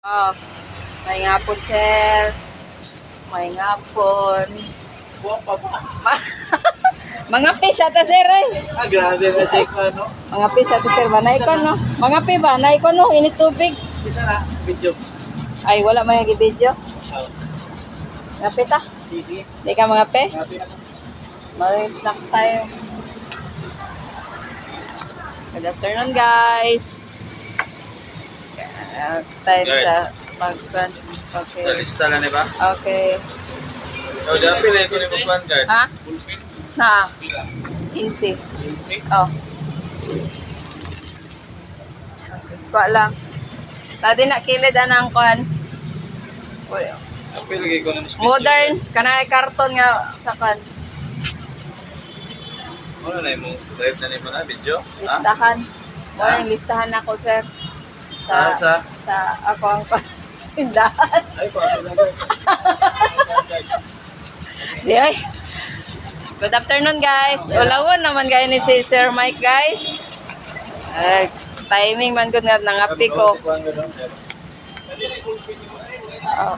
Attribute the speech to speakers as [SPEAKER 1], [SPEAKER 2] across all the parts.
[SPEAKER 1] Oh, may ngapon, sir. May ngapon.
[SPEAKER 2] Buwan pa ba?
[SPEAKER 1] Mga pisa ta, sir, eh.
[SPEAKER 2] Grabe na siya ko, no?
[SPEAKER 1] Mga pisa ta, sir. Banay ko, no? Mga pi ba? Banay ko, no? Init tubig.
[SPEAKER 2] Isa na, video.
[SPEAKER 1] Ay, wala man yung video.
[SPEAKER 2] Oh.
[SPEAKER 1] Mga pita.
[SPEAKER 2] Sige.
[SPEAKER 1] Di ka mga pe?
[SPEAKER 2] Grabe na.
[SPEAKER 1] Maraming snack tayo. Good afternoon, guys. Time sa mag-plan. Okay.
[SPEAKER 2] Nalista na ba?
[SPEAKER 1] Okay.
[SPEAKER 2] Oh, dapat na ito ni Magpan guard.
[SPEAKER 1] Ha?
[SPEAKER 2] Bullpen.
[SPEAKER 1] Na. Insi.
[SPEAKER 2] Insi.
[SPEAKER 1] Oh. Kuha lang. Tadi na kilid anang kuan.
[SPEAKER 2] Dapat lagi ko na
[SPEAKER 1] Modern. Kanay karton nga sa kuan.
[SPEAKER 2] Ano na mo? Live na ni mga video? Ha?
[SPEAKER 1] Listahan. Mo yung listahan ako, sir.
[SPEAKER 2] Sa?
[SPEAKER 1] Ako ang tindahan.
[SPEAKER 2] Ay, pa talaga.
[SPEAKER 1] Di ay. Good afternoon, guys. Ulawon naman kayo ni si Sir Mike, guys. Timing man good nga nangapi ko. Oh.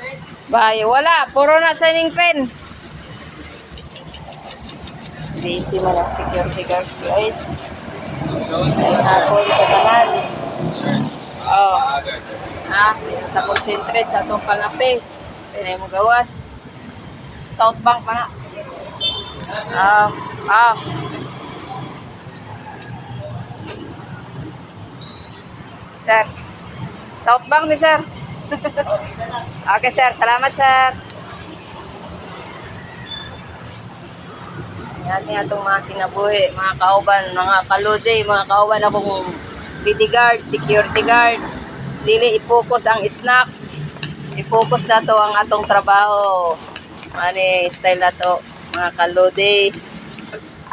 [SPEAKER 1] Bahay, wala. Puro na signing pen. Busy man ang security guard, guys. Ay hapon sa kanal. Oh. Concentrate sa itong pangapi. Pinay mo gawas. South Bank pa na. Sir. South Bank ni sir. Okay, sir. Salamat, sir. Yan nga itong mga kinabuhi, mga kauban, mga kalude, mga kauban akong DD guard, security guard. Dili i-focus ang snack. I-focus na to ang atong trabaho. Ani style na to, mga kalude.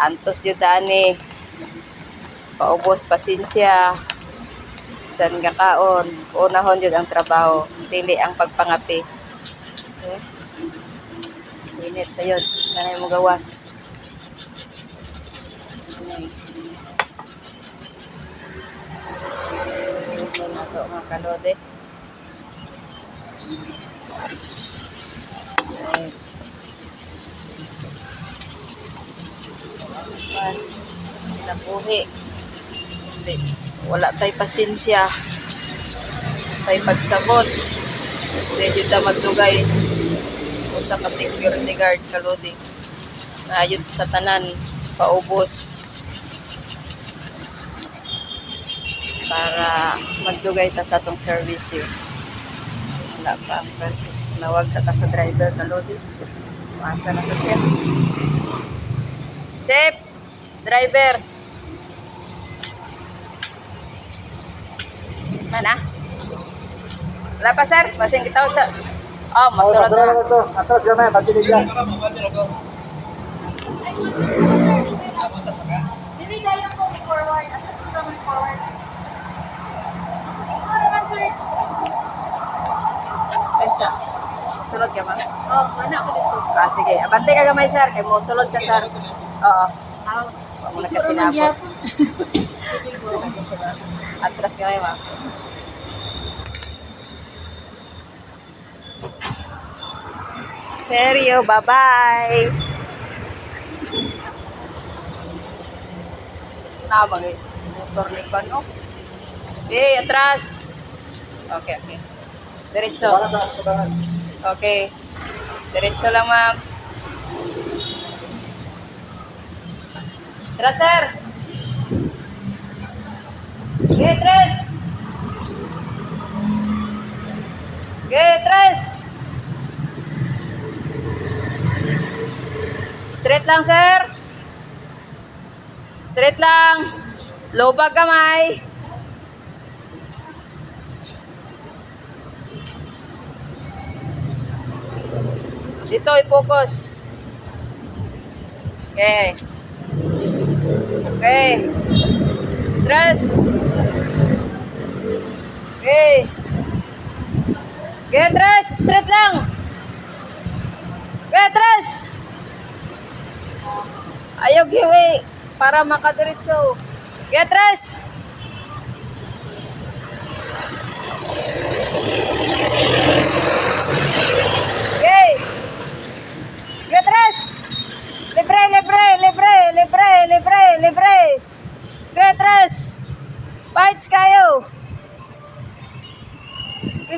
[SPEAKER 1] Antos yun ani. Paubos, pasensya. San nga kaon. Unahon yun ang trabaho. Dili ang pagpangapi. Okay. Init na yun. Nanay mo gawas. Gusto na ito mga kalode. Pinabuhi. Hindi. Wala tayo pasensya. Tayo pagsabot. Hindi dito magdugay. Usa ka security guard kalode. Ayod sa tanan. Paubos. Para magdugay ta sa atong service yun. Wala pa. Nawag sa ta sa driver na loading. Masa na to siya. Chip! Driver! Mana? Wala pa, sir? Masing kita sa... Oh, masulot na.
[SPEAKER 2] Atas gamay, patinig lang.
[SPEAKER 3] Dili dayon ko forward. Atas ko naman forward. Ikaw naman, sir.
[SPEAKER 1] Esa. Masulot ka, ma'am?
[SPEAKER 3] Oh, mana ako dito.
[SPEAKER 1] Sige. Abante ka gamay, sir. Kaya mo sulot sa sir. Oo. Huwag mo na kasi napot. Atras ka, ma'am. Seryo, bye-bye. Tama eh. Motor ni Pano. Okay, atras. Okay. Diretso. Okay. Diretso lang, ma'am. Tara, sir. Okay, tres. Okay, tres. Straight lang, sir. Straight lang. Lobag kamay. Dito, i-focus. Okay. Okay. Tres. Okay. Okay, tres. Straight lang. Okay, tres. Ayaw giwi para makadiretso. Get rest!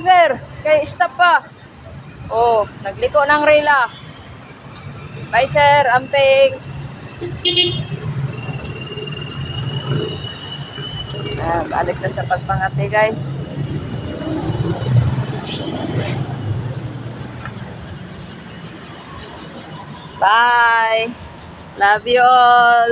[SPEAKER 1] sir. Kay stop pa. Oh, nagliko ng rela. Bye, sir. Amping. Balik na sa pagpangati, guys. Bye. Love you all.